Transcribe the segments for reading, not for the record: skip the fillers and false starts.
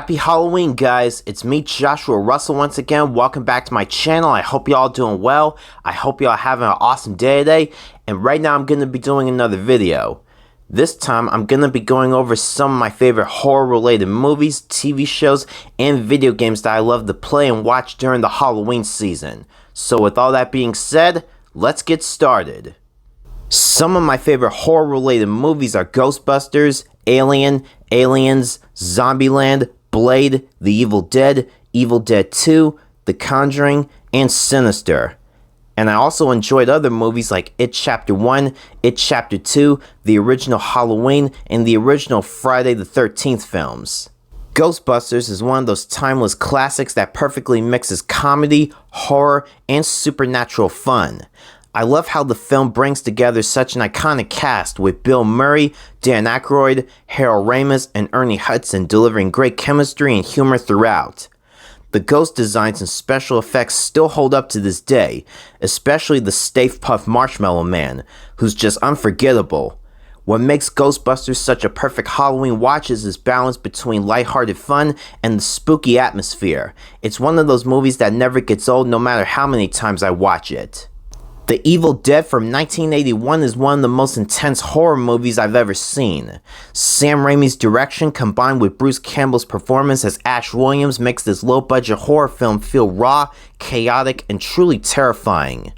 Happy Halloween, guys. It's me, Joshua Russell, once again. Welcome back to my channel. I hope y'all doing well. I hope y'all having an awesome day today. And right now I'm going to be doing another video. This time I'm going to be going over some of my favorite horror-related movies, TV shows, and video games that I love to play and watch during the Halloween season. So with all that being said, let's get started. Some of my favorite horror-related movies are Ghostbusters, Alien, Aliens, Zombieland, Blade, The Evil Dead 2, The Conjuring, and Sinister. And I also enjoyed other movies like It Chapter 1, It Chapter 2, the original Halloween, and the original Friday the 13th films. Ghostbusters is one of those timeless classics that perfectly mixes comedy, horror, and supernatural fun. I love how the film brings together such an iconic cast with Bill Murray, Dan Aykroyd, Harold Ramis, and Ernie Hudson delivering great chemistry and humor throughout. The ghost designs and special effects still hold up to this day, especially the Stay Puft Marshmallow Man, who's just unforgettable. What makes Ghostbusters such a perfect Halloween watch is this balance between lighthearted fun and the spooky atmosphere. It's one of those movies that never gets old no matter how many times I watch it. The Evil Dead from 1981 is one of the most intense horror movies I've ever seen. Sam Raimi's direction combined with Bruce Campbell's performance as Ash Williams makes this low-budget horror film feel raw, chaotic, and truly terrifying.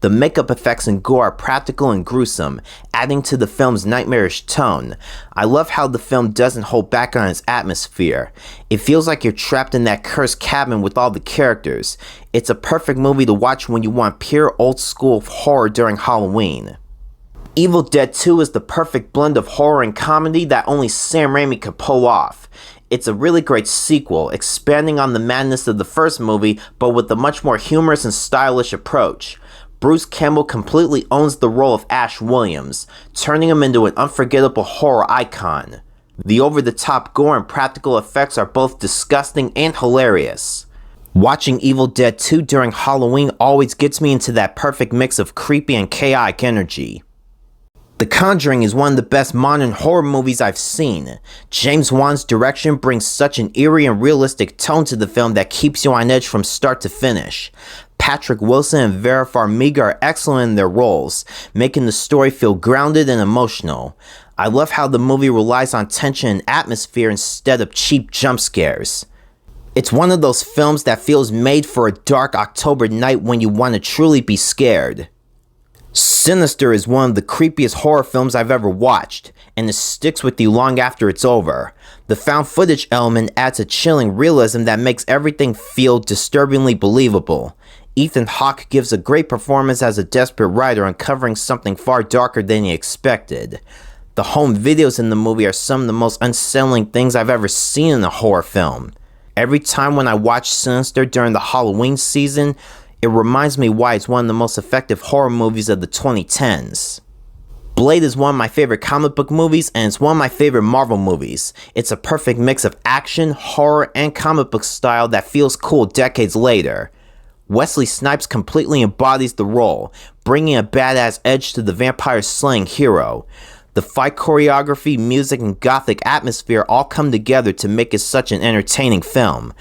The makeup effects and gore are practical and gruesome, adding to the film's nightmarish tone. I love how the film doesn't hold back on its atmosphere. It feels like you're trapped in that cursed cabin with all the characters. It's a perfect movie to watch when you want pure old-school horror during Halloween. Evil Dead 2 is the perfect blend of horror and comedy that only Sam Raimi could pull off. It's a really great sequel, expanding on the madness of the first movie, but with a much more humorous and stylish approach. Bruce Campbell completely owns the role of Ash Williams, turning him into an unforgettable horror icon. The over-the-top gore and practical effects are both disgusting and hilarious. Watching Evil Dead 2 during Halloween always gets me into that perfect mix of creepy and chaotic energy. The Conjuring is one of the best modern horror movies I've seen. James Wan's direction brings such an eerie and realistic tone to the film that keeps you on edge from start to finish. Patrick Wilson and Vera Farmiga are excellent in their roles, making the story feel grounded and emotional. I love how the movie relies on tension and atmosphere instead of cheap jump scares. It's one of those films that feels made for a dark October night when you want to truly be scared. Sinister is one of the creepiest horror films I've ever watched, and it sticks with you long after it's over. The found footage element adds a chilling realism that makes everything feel disturbingly believable. Ethan Hawke gives a great performance as a desperate writer uncovering something far darker than he expected. The home videos in the movie are some of the most unsettling things I've ever seen in a horror film. Every time when I watch Sinister during the Halloween season, it reminds me why it's one of the most effective horror movies of the 2010s. Blade is one of my favorite comic book movies, and it's one of my favorite Marvel movies. It's a perfect mix of action, horror, and comic book style that feels cool decades later. Wesley Snipes completely embodies the role, bringing a badass edge to the vampire-slaying hero. The fight choreography, music, and gothic atmosphere all come together to make it such an entertaining film.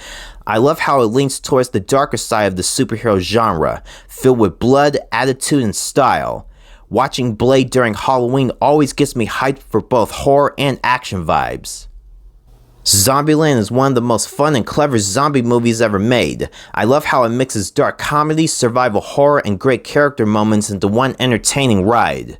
I love how it leans towards the darker side of the superhero genre, filled with blood, attitude, and style. Watching Blade during Halloween always gets me hyped for both horror and action vibes. Zombieland is one of the most fun and clever zombie movies ever made. I love how it mixes dark comedy, survival horror, and great character moments into one entertaining ride.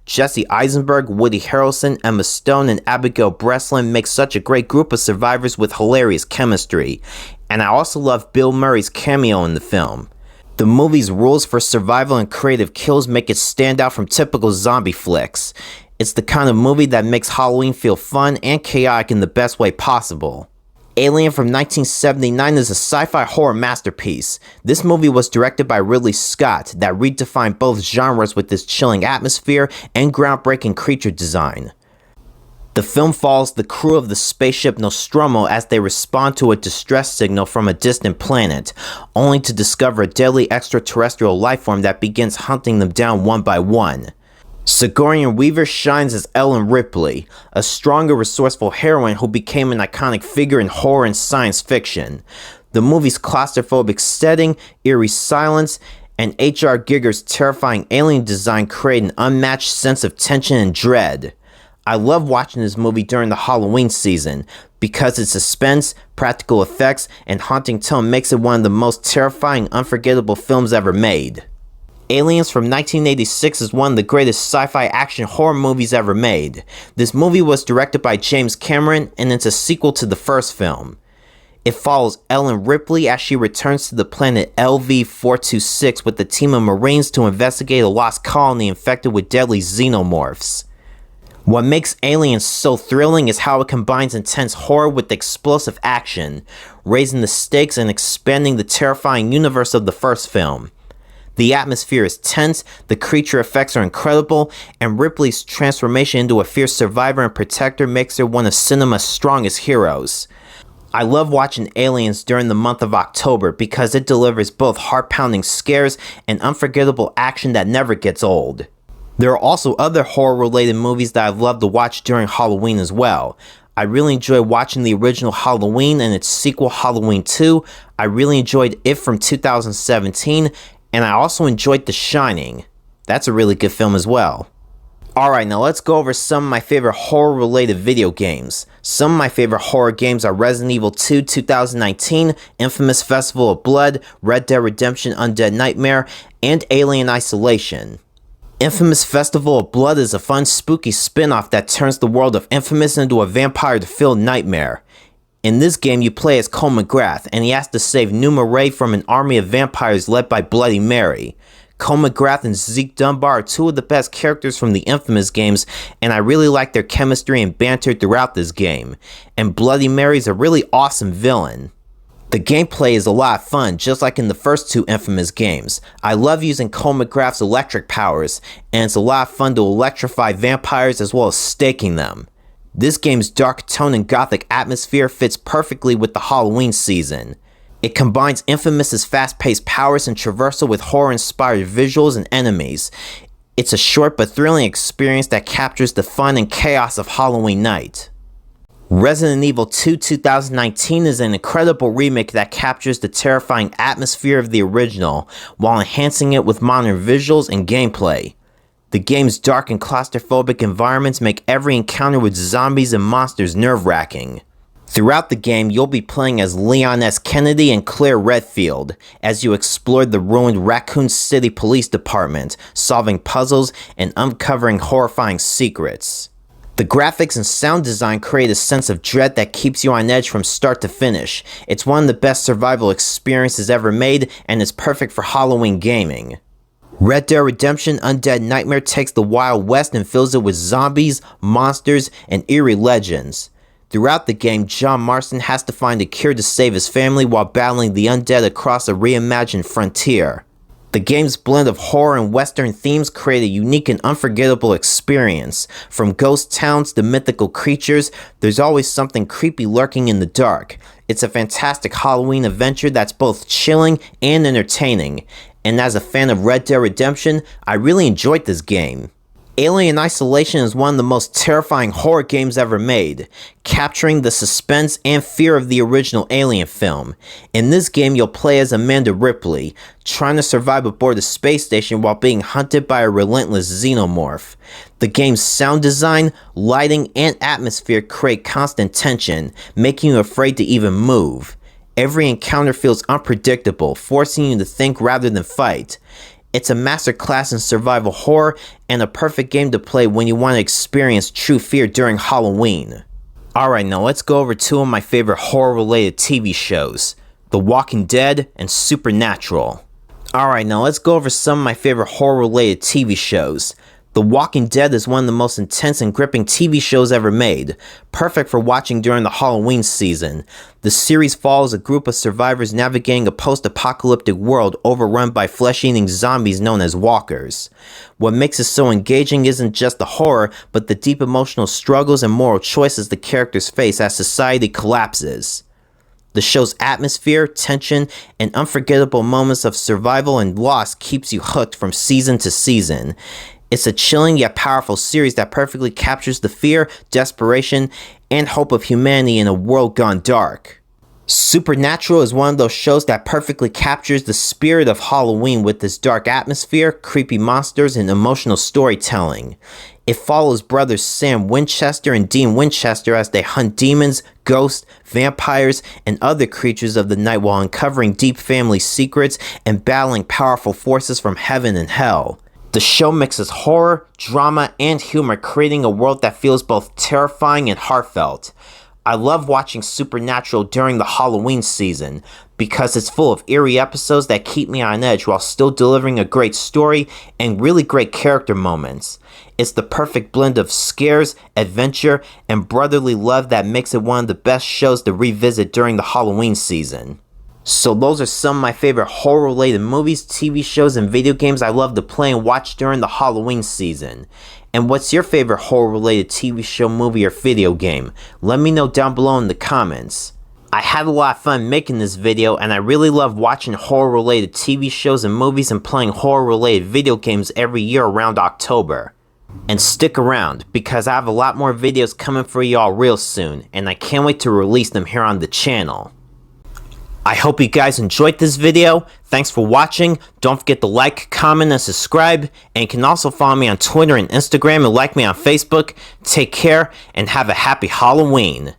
Jesse Eisenberg, Woody Harrelson, Emma Stone, and Abigail Breslin make such a great group of survivors with hilarious chemistry. And I also love Bill Murray's cameo in the film. The movie's rules for survival and creative kills make it stand out from typical zombie flicks. It's the kind of movie that makes Halloween feel fun and chaotic in the best way possible. Alien from 1979 is a sci-fi horror masterpiece. This movie was directed by Ridley Scott that redefined both genres with its chilling atmosphere and groundbreaking creature design. The film follows the crew of the spaceship Nostromo as they respond to a distress signal from a distant planet, only to discover a deadly extraterrestrial lifeform that begins hunting them down one by one. Sigourney Weaver shines as Ellen Ripley, a stronger, resourceful heroine who became an iconic figure in horror and science fiction. The movie's claustrophobic setting, eerie silence, and H.R. Giger's terrifying alien design create an unmatched sense of tension and dread. I love watching this movie during the Halloween season because its suspense, practical effects, and haunting tone makes it one of the most terrifying, unforgettable films ever made. Aliens from 1986 is one of the greatest sci-fi action horror movies ever made. This movie was directed by James Cameron, and it's a sequel to the first film. It follows Ellen Ripley as she returns to the planet LV-426 with a team of Marines to investigate a lost colony infected with deadly xenomorphs. What makes Aliens so thrilling is how it combines intense horror with explosive action, raising the stakes and expanding the terrifying universe of the first film. The atmosphere is tense, the creature effects are incredible, and Ripley's transformation into a fierce survivor and protector makes her one of cinema's strongest heroes. I love watching Aliens during the month of October because it delivers both heart-pounding scares and unforgettable action that never gets old. There are also other horror-related movies that I've loved to watch during Halloween as well. I really enjoyed watching the original Halloween and its sequel Halloween 2. I really enjoyed It from 2017, and I also enjoyed The Shining. That's a really good film as well. Alright, now let's go over some of my favorite horror-related video games. Some of my favorite horror games are Resident Evil 2 2019, Infamous Festival of Blood, Red Dead Redemption Undead Nightmare, and Alien Isolation. Infamous Festival of Blood is a fun, spooky spin-off that turns the world of Infamous into a vampire-filled nightmare. In this game, you play as Cole McGrath, and he has to save Numa Ray from an army of vampires led by Bloody Mary. Cole McGrath and Zeke Dunbar are two of the best characters from the Infamous games, and I really like their chemistry and banter throughout this game. And Bloody Mary's a really awesome villain. The gameplay is a lot of fun, just like in the first two Infamous games. I love using Cole McGrath's electric powers, and it's a lot of fun to electrify vampires as well as staking them. This game's dark tone and gothic atmosphere fits perfectly with the Halloween season. It combines Infamous's fast-paced powers and traversal with horror-inspired visuals and enemies. It's a short but thrilling experience that captures the fun and chaos of Halloween night. Resident Evil 2 2019 is an incredible remake that captures the terrifying atmosphere of the original, while enhancing it with modern visuals and gameplay. The game's dark and claustrophobic environments make every encounter with zombies and monsters nerve-wracking. Throughout the game, you'll be playing as Leon S. Kennedy and Claire Redfield, as you explore the ruined Raccoon City Police Department, solving puzzles and uncovering horrifying secrets. The graphics and sound design create a sense of dread that keeps you on edge from start to finish. It's one of the best survival experiences ever made, and is perfect for Halloween gaming. Red Dead Redemption Undead Nightmare takes the Wild West and fills it with zombies, monsters, and eerie legends. Throughout the game, John Marston has to find a cure to save his family while battling the undead across a reimagined frontier. The game's blend of horror and western themes create a unique and unforgettable experience. From ghost towns to mythical creatures, there's always something creepy lurking in the dark. It's a fantastic Halloween adventure that's both chilling and entertaining. And as a fan of Red Dead Redemption, I really enjoyed this game. Alien Isolation is one of the most terrifying horror games ever made, capturing the suspense and fear of the original Alien film. In this game, you'll play as Amanda Ripley, trying to survive aboard a space station while being hunted by a relentless xenomorph. The game's sound design, lighting, and atmosphere create constant tension, making you afraid to even move. Every encounter feels unpredictable, forcing you to think rather than fight. It's a masterclass in survival horror and a perfect game to play when you want to experience true fear during Halloween. Alright, now let's go over two of my favorite horror-related TV shows, The Walking Dead and Supernatural. Alright, now let's go over some of my favorite horror-related TV shows. The Walking Dead is one of the most intense and gripping TV shows ever made, perfect for watching during the Halloween season. The series follows a group of survivors navigating a post-apocalyptic world overrun by flesh-eating zombies known as walkers. What makes it so engaging isn't just the horror, but the deep emotional struggles and moral choices the characters face as society collapses. The show's atmosphere, tension, and unforgettable moments of survival and loss keeps you hooked from season to season. It's a chilling yet powerful series that perfectly captures the fear, desperation, and hope of humanity in a world gone dark. Supernatural is one of those shows that perfectly captures the spirit of Halloween with its dark atmosphere, creepy monsters, and emotional storytelling. It follows brothers Sam Winchester and Dean Winchester as they hunt demons, ghosts, vampires, and other creatures of the night while uncovering deep family secrets and battling powerful forces from heaven and hell. The show mixes horror, drama, and humor, creating a world that feels both terrifying and heartfelt. I love watching Supernatural during the Halloween season because it's full of eerie episodes that keep me on edge while still delivering a great story and really great character moments. It's the perfect blend of scares, adventure, and brotherly love that makes it one of the best shows to revisit during the Halloween season. So those are some of my favorite horror-related movies, TV shows, and video games I love to play and watch during the Halloween season. And what's your favorite horror-related TV show, movie, or video game? Let me know down below in the comments. I had a lot of fun making this video, and I really love watching horror-related TV shows and movies and playing horror-related video games every year around October. And stick around, because I have a lot more videos coming for y'all real soon, and I can't wait to release them here on the channel. I hope you guys enjoyed this video. Thanks for watching. Don't forget to like, comment, and subscribe. And you can also follow me on Twitter and Instagram and like me on Facebook. Take care and have a happy Halloween.